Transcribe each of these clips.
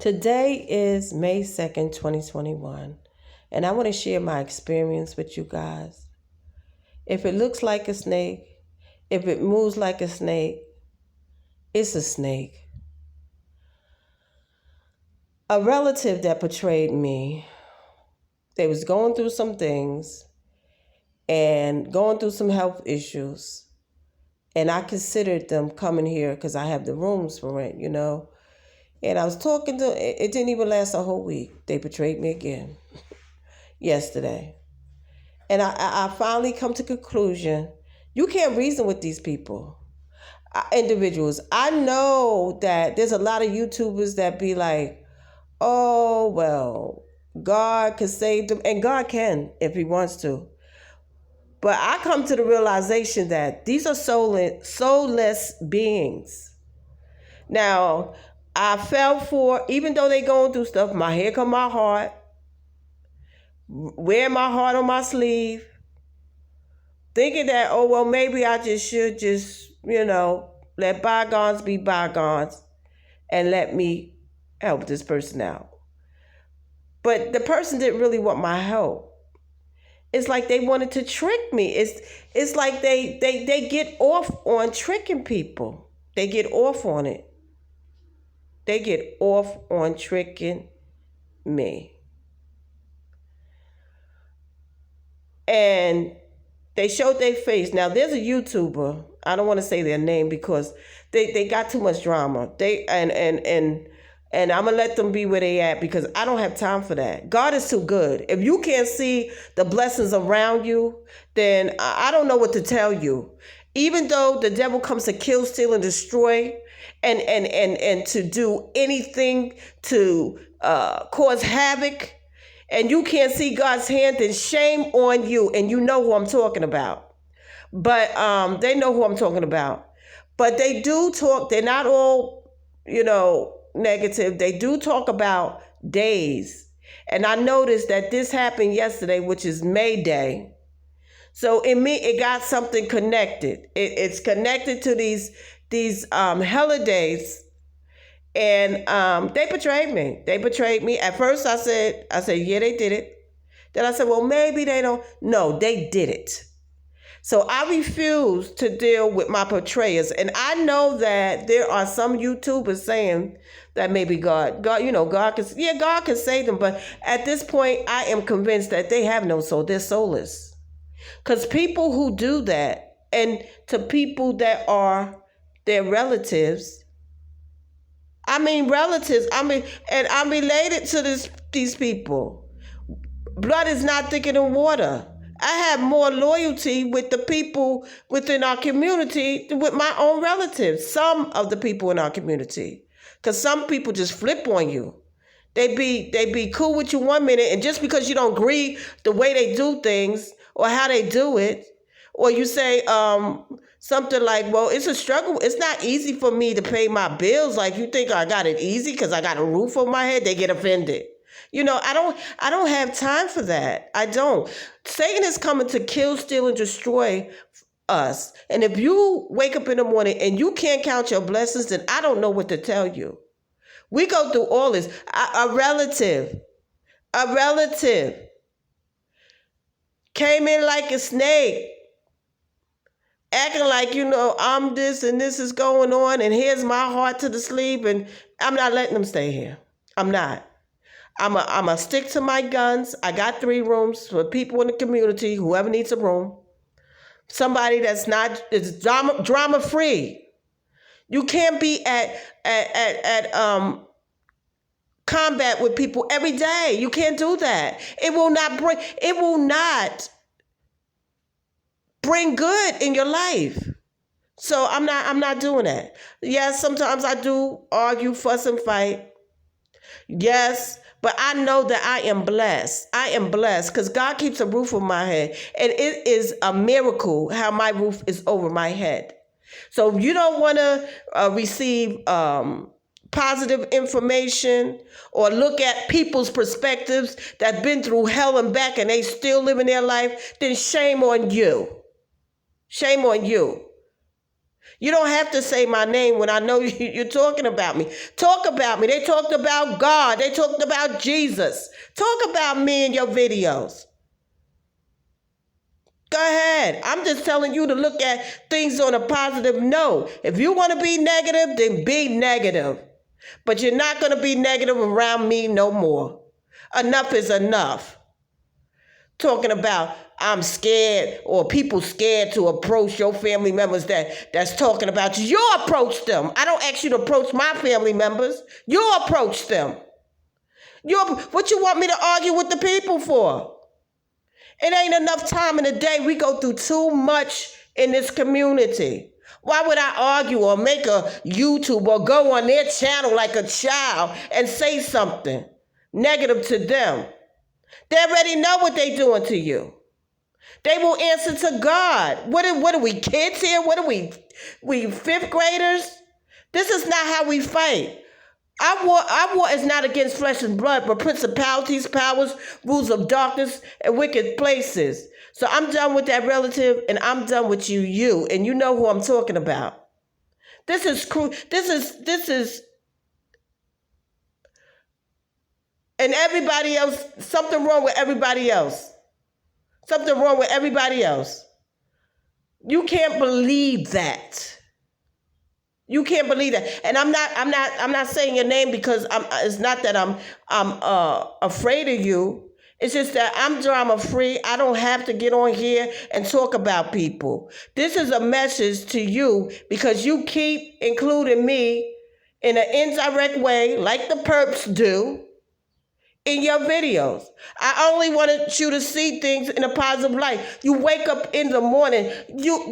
Today is May 2nd, 2021, and I want to share my experience with you guys. If it looks like a snake, if it moves like a snake, it's a snake. A relative that betrayed me, they was going through some things and going through some health issues, and I considered them coming here because I have the rooms for rent, And I was talking to, it didn't even last a whole week. They betrayed me again yesterday. And I finally come to conclusion, you can't reason with these people, individuals. I know that there's a lot of YouTubers that be like, oh, well, God can save them. And God can if he wants to. But I come to the realization that these are soulless beings. Now, I fell for, even though they going through stuff, here come my heart, wear my heart on my sleeve, thinking that, oh, well, maybe I should let bygones be bygones and let me help this person out. But the person didn't really want my help. It's like they wanted to trick me. It's like they get off on tricking people. They get off on it. They get off on tricking me. And they showed their face. Now, there's a YouTuber. I don't want to say their name because they got too much drama. And I'm going to let them be where they at because I don't have time for that. God is too good. If you can't see the blessings around you, then I don't know what to tell you. Even though the devil comes to kill, steal, and destroy, and to do anything to cause havoc, and you can't see God's hand, then shame on you. And you know who I'm talking about. But they know who I'm talking about. But they do talk, they're not all, negative. They do talk about days. And I noticed that this happened yesterday, which is May Day. So in me, it got something connected. It's connected to these holidays. And they betrayed me. They betrayed me. At first I said, yeah, they did it. Then I said, well, maybe they don't. No, they did it. So I refuse to deal with my betrayers. And I know that there are some YouTubers saying that maybe God can save them. But at this point, I am convinced that they have no soul. They're soulless. Because people who do that, and to people that are their relatives, and I'm related to these people. Blood is not thicker than water. I have more loyalty with the people within our community than with my own relatives. Some of the people in our community. Because some people just flip on you. They be cool with you 1 minute, and just because you don't agree the way they do things or how they do it, or you say something like, well, it's a struggle. It's not easy for me to pay my bills. Like, you think I got it easy because I got a roof over my head? They get offended. I don't have time for that. I don't. Satan is coming to kill, steal, and destroy us. And if you wake up in the morning and you can't count your blessings, then I don't know what to tell you. We go through all this. A relative came in like a snake, acting like, I'm this and this is going on, and here's my heart to the sleeve, and I'm not letting them stay here. I'm not. I'm a stick to my guns. I got 3 rooms for people in the community, whoever needs a room. Somebody that's not is drama free. You can't be at combat with people every day. You can't do that. It will not bring good in your life. So I'm not doing that. Yes, sometimes I do argue, fuss, and fight. Yes, but I know that I am blessed. I am blessed because God keeps a roof over my head. And it is a miracle how my roof is over my head. So if you don't want to receive positive information or look at people's perspectives that's been through hell and back and they still living their life, then shame on you. Shame on you. You don't have to say my name when I know you're talking about me. Talk about me. They talked about God. They talked about Jesus. Talk about me in your videos. Go ahead. I'm just telling you to look at things on a positive note. If you want to be negative, then be negative. But you're not going to be negative around me no more. Enough is enough. Talking about I'm scared or people scared to approach your family members that's talking about you. You approach them. I don't ask you to approach my family members. You approach them. What you want me to argue with the people for? It ain't enough time in the day. We go through too much in this community. Why would I argue or make a YouTube or go on their channel like a child and say something negative to them? They already know what they're doing to you. They will answer to God. What are we, kids here? What are we fifth graders? This is not how we fight. Our war is not against flesh and blood, but principalities, powers, rules of darkness, and wicked places. So I'm done with that relative, and I'm done with you, and you know who I'm talking about. This is, and everybody else, something wrong with everybody else. Something wrong with everybody else. You can't believe that. You can't believe that. And I'm not saying your name because it's not that I'm afraid of you. It's just that I'm drama free. I don't have to get on here and talk about people. This is a message to you because you keep including me in an indirect way like the perps do in your videos. I only wanted you to see things in a positive light. You wake up in the morning.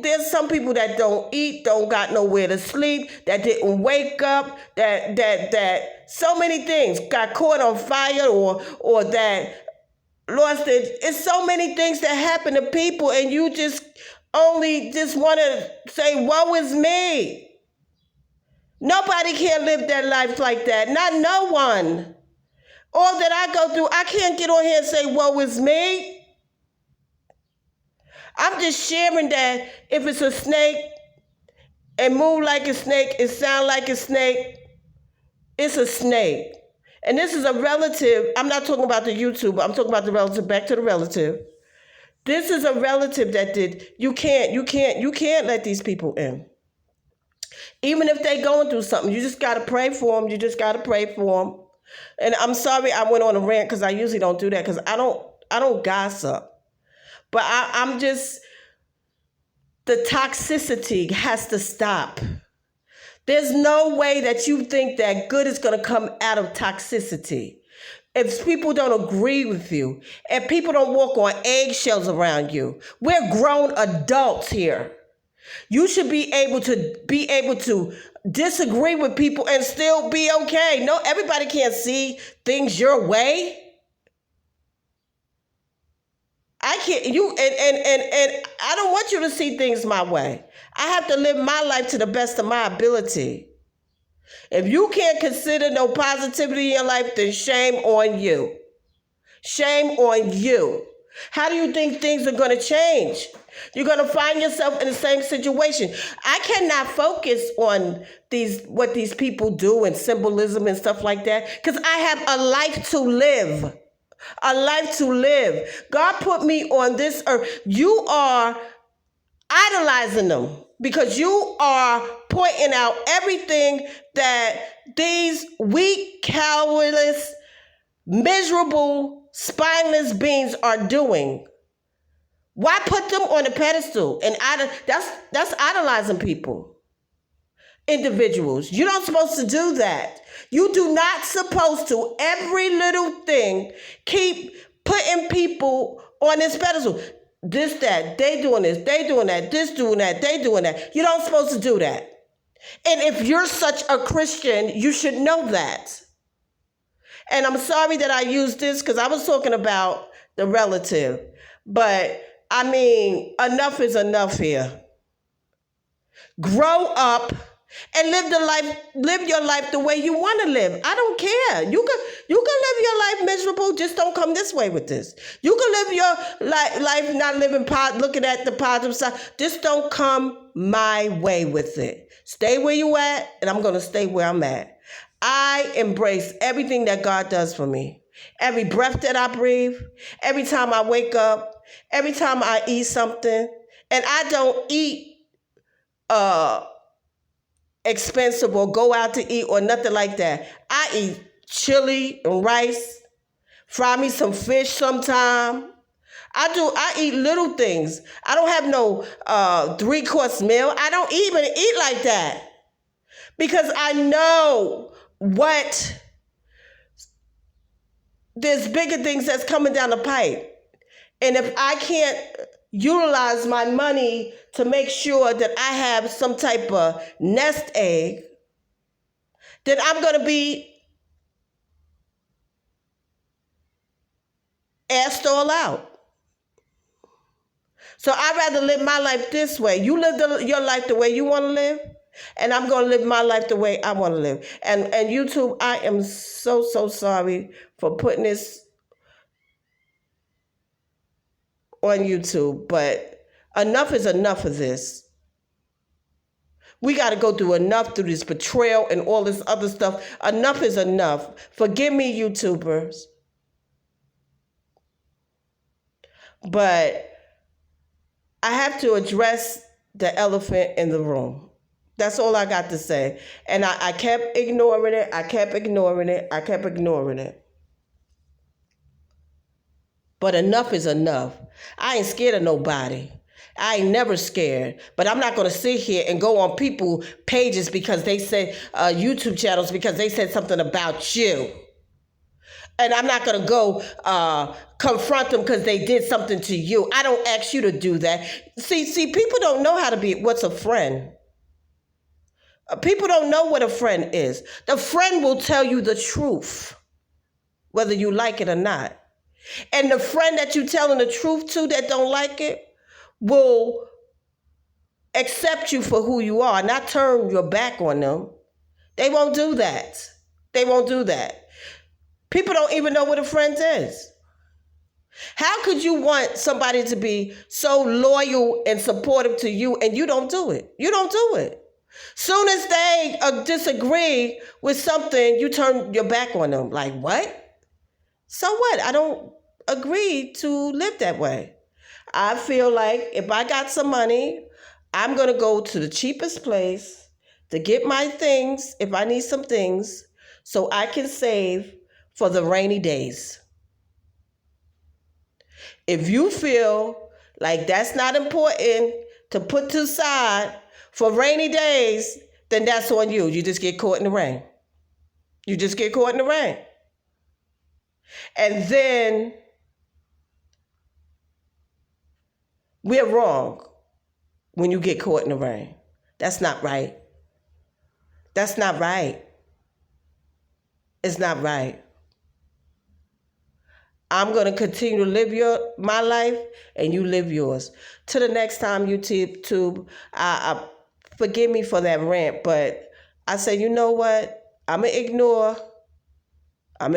There's some people that don't eat, don't got nowhere to sleep, that didn't wake up, that so many things got caught on fire or that lost it. It's so many things that happen to people, and you just want to say, woe is me. Nobody can live their life like that. Not no one. All that I go through, I can't get on here and say, woe is me. I'm just sharing that if it's a snake and move like a snake, it sound like a snake, it's a snake. And this is a relative. I'm not talking about the YouTuber. I'm talking about the relative. Back to the relative. This is a relative that did. You can't let these people in. Even if they going through something, you just got to pray for them. You just got to pray for them. And I'm sorry I went on a rant because I usually don't do that because I don't gossip. But I'm just, the toxicity has to stop. There's no way that you think that good is going to come out of toxicity. If people don't agree with you, if people don't walk on eggshells around you, we're grown adults here. You should be able to disagree with people and still be okay. No, everybody can't see things your way. I can't, and I don't want you to see things my way. I have to live my life to the best of my ability. If you can't consider no positivity in your life, then shame on you. Shame on you. How do you think things are going to change? You're going to find yourself in the same situation. I cannot focus on what these people do and symbolism and stuff like that because I have a life to live. A life to live. God put me on this earth. You are idolizing them because you are pointing out everything that these weak, cowardless, miserable, spineless beings are doing. Why put them on a pedestal? And that's idolizing people, individuals. You're not supposed to do that. You do not supposed to, every little thing, keep putting people on this pedestal. This, that, they doing this, they doing that, this doing that, they doing that. You're not supposed to do that. And if you're such a Christian, you should know that. And I'm sorry that I used this because I was talking about the relative. But, I mean, enough is enough here. Grow up and live your life the way you want to live. I don't care. You can live your life miserable. Just don't come this way with this. You can live your life not living looking at the positive side. Just don't come my way with it. Stay where you at, and I'm going to stay where I'm at. I embrace everything that God does for me. Every breath that I breathe, every time I wake up, every time I eat something, and I don't eat expensive or go out to eat or nothing like that. I eat chili and rice, fry me some fish sometime. I eat little things. I don't have no 3-course meal. I don't even eat like that because I know what there's bigger things that's coming down the pipe. And if I can't utilize my money to make sure that I have some type of nest egg, then I'm going to be asked all out. So I'd rather live my life this way. You live your life the way you want to live, and I'm going to live my life the way I want to live. And YouTube, I am so sorry for putting this on YouTube, but enough is enough of this. We got to go through enough through this betrayal and all this other stuff. Enough is enough. Forgive me, YouTubers. But I have to address the elephant in the room. That's all I got to say. And I kept ignoring it. I kept ignoring it. But enough is enough. I ain't scared of nobody. I ain't never scared. But I'm not going to sit here and go on people's pages because they said, YouTube channels, because they said something about you. And I'm not going to go confront them because they did something to you. I don't ask you to do that. See, people don't know how to be, what's a friend. People don't know what a friend is. The friend will tell you the truth, whether you like it or not. And the friend that you're telling the truth to that don't like it will accept you for who you are, not turn your back on them. They won't do that. People don't even know what a friend is. How could you want somebody to be so loyal and supportive to you and you don't do it? You don't do it. Soon as they disagree with something, you turn your back on them. Like, what? So what? I don't agree to live that way. I feel like if I got some money, I'm going to go to the cheapest place to get my things, if I need some things, so I can save for the rainy days. If you feel like that's not important to put to the side for rainy days, then that's on you. You just get caught in the rain. And then we're wrong when you get caught in the rain. That's not right. It's not right. I'm going to continue to live my life and you live yours. To the next time, YouTube, forgive me for that rant, but I say, you know what? I'm going to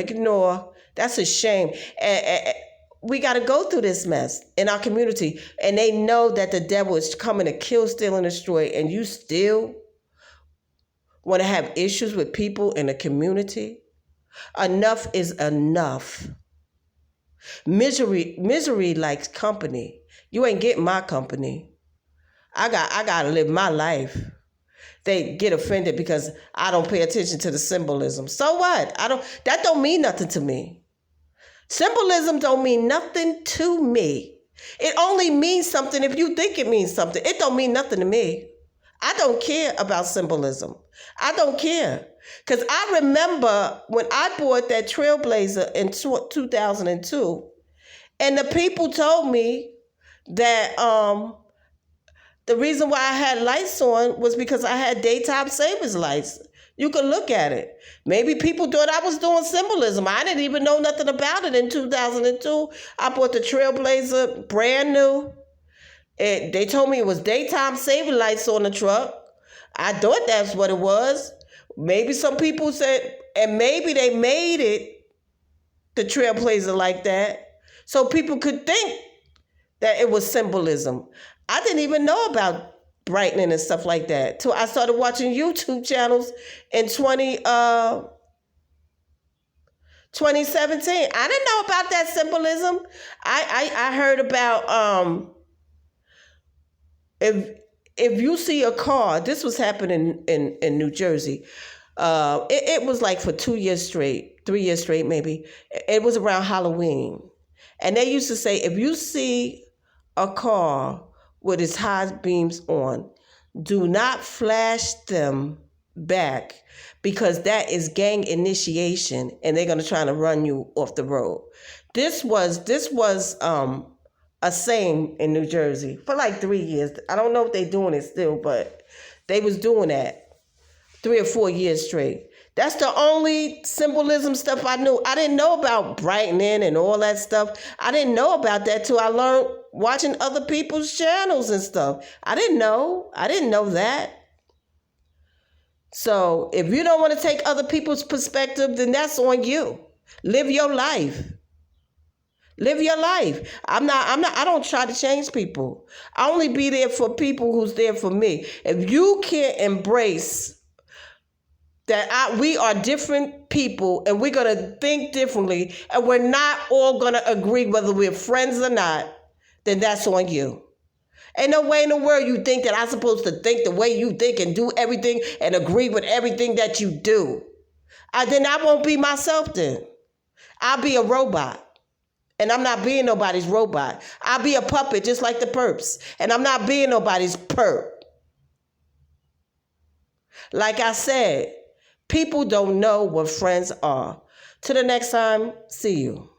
ignore. That's a shame. And we got to go through this mess in our community. And they know that the devil is coming to kill, steal, and destroy. And you still want to have issues with people in the community? Enough is enough. Misery likes company. You ain't getting my company. I got to live my life. They get offended because I don't pay attention to the symbolism. So what? That don't mean nothing to me. Symbolism don't mean nothing to me. It only means something if you think it means something. It don't mean nothing to me. I don't care about symbolism. I don't care. Because I remember when I bought that Trailblazer in 2002, and the people told me that the reason why I had lights on was because I had daytime savers lights. You can look at it. Maybe people thought I was doing symbolism. I didn't even know nothing about it in 2002. I bought the Trailblazer brand new. They told me it was daytime saving lights on the truck. I thought that's what it was. Maybe some people said, and maybe they made it the trailblazer like that so people could think that it was symbolism. I didn't even know about brightening and stuff like that till I started watching YouTube channels in 2017. I didn't know about that symbolism. I heard about if you see a car, this was happening in New Jersey. It was like for 2 years straight, 3 years straight maybe. It was around Halloween. And they used to say, if you see a car with its high beams on, do not flash them back because that is gang initiation and they're going to try to run you off the road. This was a saying in New Jersey for like 3 years. I don't know if they're doing it still, but they was doing that 3 or 4 years straight. That's the only symbolism stuff I knew. I didn't know about brightening and all that stuff. I didn't know about that till I learned watching other people's channels and stuff. I didn't know that. So if you don't want to take other people's perspective, then that's on you. Live your life. Live your life. I don't try to change people. I only be there for people who's there for me. If you can't embrace that we are different people and we're going to think differently and we're not all going to agree whether we're friends or not, then that's on you. Ain't no way in the world you think that I'm supposed to think the way you think and do everything and agree with everything that you do. Then I won't be myself then. I'll be a robot. And I'm not being nobody's robot. I'll be a puppet just like the perps. And I'm not being nobody's perp. Like I said, people don't know what friends are. Till the next time, see you.